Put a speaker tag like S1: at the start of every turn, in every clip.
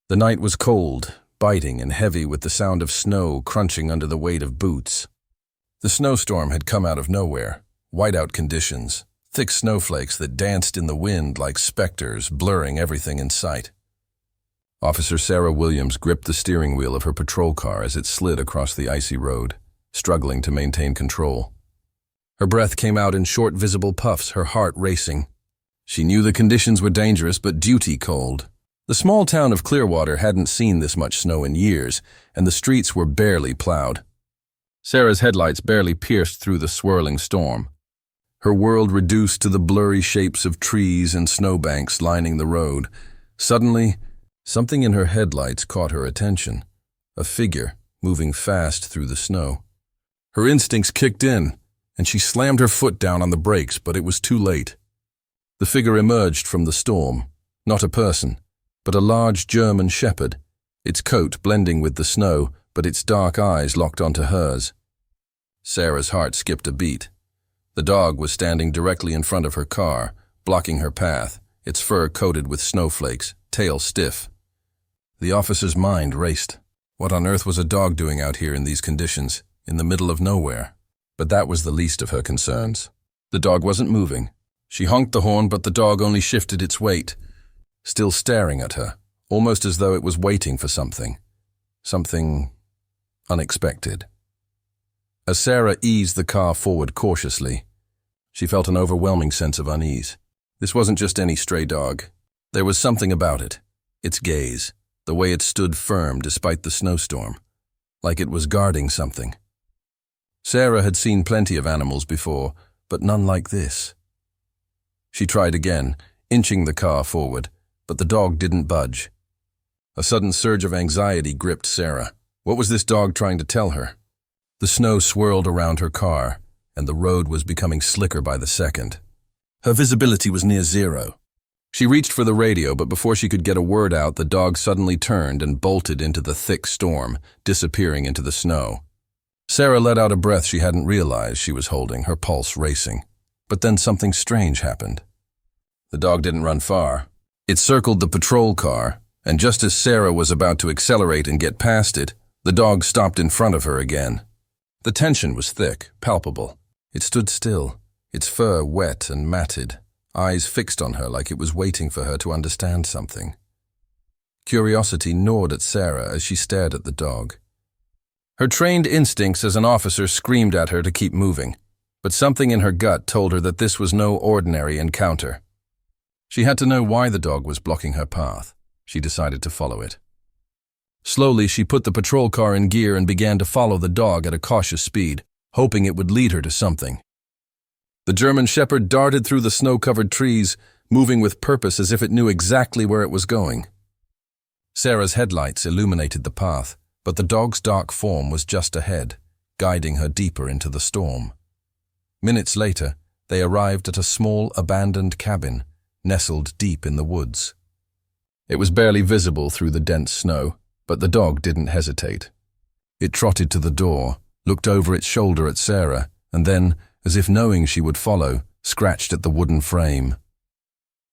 S1: The night was cold, biting and heavy with the sound of snow crunching under the weight of boots. The snowstorm had come out of nowhere, whiteout conditions, thick snowflakes that danced in the wind like specters, blurring everything in sight. Officer Sarah Williams gripped the steering wheel of her patrol car as it slid across the icy road, struggling to maintain control. Her breath came out in short, visible puffs, her heart racing. She knew the conditions were dangerous, but duty called. The small town of Clearwater hadn't seen this much snow in years, and the streets were barely plowed. Sarah's headlights barely pierced through the swirling storm. Her world reduced to the blurry shapes of trees and snowbanks lining the road. Suddenly, something in her headlights caught her attention. A figure moving fast through the snow. Her instincts kicked in, and she slammed her foot down on the brakes, but it was too late. The figure emerged from the storm, not a person, but a large German shepherd, its coat blending with the snow, but its dark eyes locked onto hers. Sarah's heart skipped a beat. The dog was standing directly in front of her car, blocking her path, its fur coated with snowflakes, tail stiff. The officer's mind raced. What on earth was a dog doing out here in these conditions, in the middle of nowhere? But that was the least of her concerns. The dog wasn't moving. She honked the horn, but the dog only shifted its weight, still staring at her, almost as though it was waiting for something. Something unexpected. As Sarah eased the car forward cautiously, she felt an overwhelming sense of unease. This wasn't just any stray dog. There was something about it. Its gaze, the way it stood firm despite the snowstorm, like it was guarding something. Sarah had seen plenty of animals before, but none like this. She tried again, inching the car forward, but the dog didn't budge. A sudden surge of anxiety gripped Sarah. What was this dog trying to tell her? The snow swirled around her car, and the road was becoming slicker by the second. Her visibility was near zero. She reached for the radio, but before she could get a word out, the dog suddenly turned and bolted into the thick storm, disappearing into the snow. Sarah let out a breath she hadn't realized she was holding, her pulse racing. But then something strange happened. The dog didn't run far. It circled the patrol car, and just as Sarah was about to accelerate and get past it, the dog stopped in front of her again. The tension was thick, palpable. It stood still, its fur wet and matted, eyes fixed on her like it was waiting for her to understand something. Curiosity gnawed at Sarah as she stared at the dog. Her trained instincts as an officer screamed at her to keep moving, but something in her gut told her that this was no ordinary encounter. She had to know why the dog was blocking her path. She decided to follow it. Slowly, she put the patrol car in gear and began to follow the dog at a cautious speed, hoping it would lead her to something. The German shepherd darted through the snow-covered trees, moving with purpose as if it knew exactly where it was going. Sarah's headlights illuminated the path, but the dog's dark form was just ahead, guiding her deeper into the storm. Minutes later, they arrived at a small, abandoned cabin, nestled deep in the woods. It was barely visible through the dense snow, but the dog didn't hesitate. It trotted to the door, looked over its shoulder at Sarah, and then, as if knowing she would follow, scratched at the wooden frame.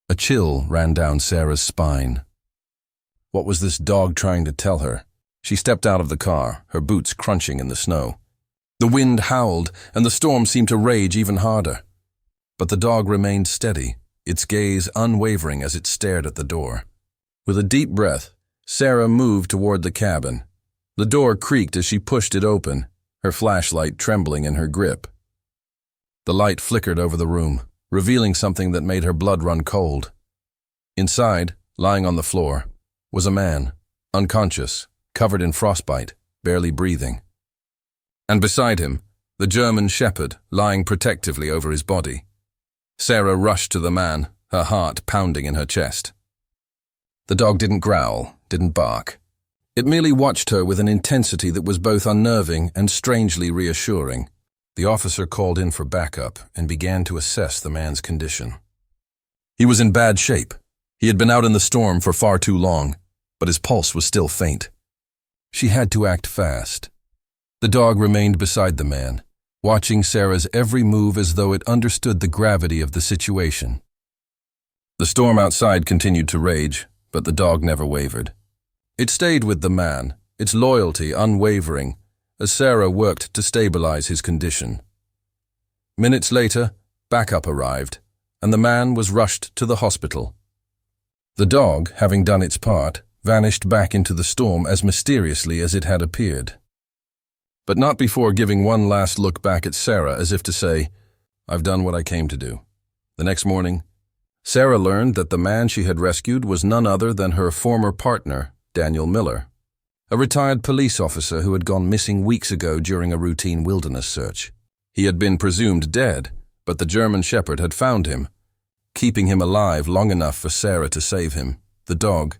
S1: A chill ran down Sarah's spine. What was this dog trying to tell her? She stepped out of the car, her boots crunching in the snow. The wind howled, and the storm seemed to rage even harder. But the dog remained steady, its gaze unwavering as it stared at the door. With a deep breath, Sarah moved toward the cabin. The door creaked as she pushed it open, her flashlight trembling in her grip. The light flickered over the room, revealing something that made her blood run cold. Inside, lying on the floor, was a man, unconscious, covered in frostbite, barely breathing. And beside him, the German shepherd lying protectively over his body. Sarah rushed to the man, her heart pounding in her chest. The dog didn't growl, didn't bark. It merely watched her with an intensity that was both unnerving and strangely reassuring. The officer called in for backup and began to assess the man's condition. He was in bad shape. He had been out in the storm for far too long, but his pulse was still faint. She had to act fast. The dog remained beside the man, watching Sarah's every move as though it understood the gravity of the situation. The storm outside continued to rage, but the dog never wavered. It stayed with the man, its loyalty unwavering, as Sarah worked to stabilize his condition. Minutes later, backup arrived, and the man was rushed to the hospital. The dog, having done its part, vanished back into the storm as mysteriously as it had appeared. But not before giving one last look back at Sarah as if to say, "I've done what I came to do." The next morning, Sarah learned that the man she had rescued was none other than her former partner, Daniel Miller, a retired police officer who had gone missing weeks ago during a routine wilderness search. He had been presumed dead, but the German Shepherd had found him, keeping him alive long enough for Sarah to save him. The dog,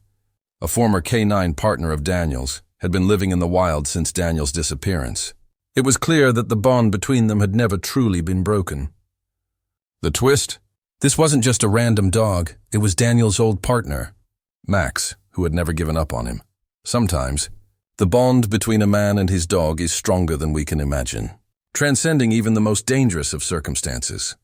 S1: a former canine partner of Daniel's, had been living in the wild since Daniel's disappearance. It was clear that the bond between them had never truly been broken. The twist? This wasn't just a random dog, it was Daniel's old partner, Max, who had never given up on him. Sometimes, the bond between a man and his dog is stronger than we can imagine, transcending even the most dangerous of circumstances.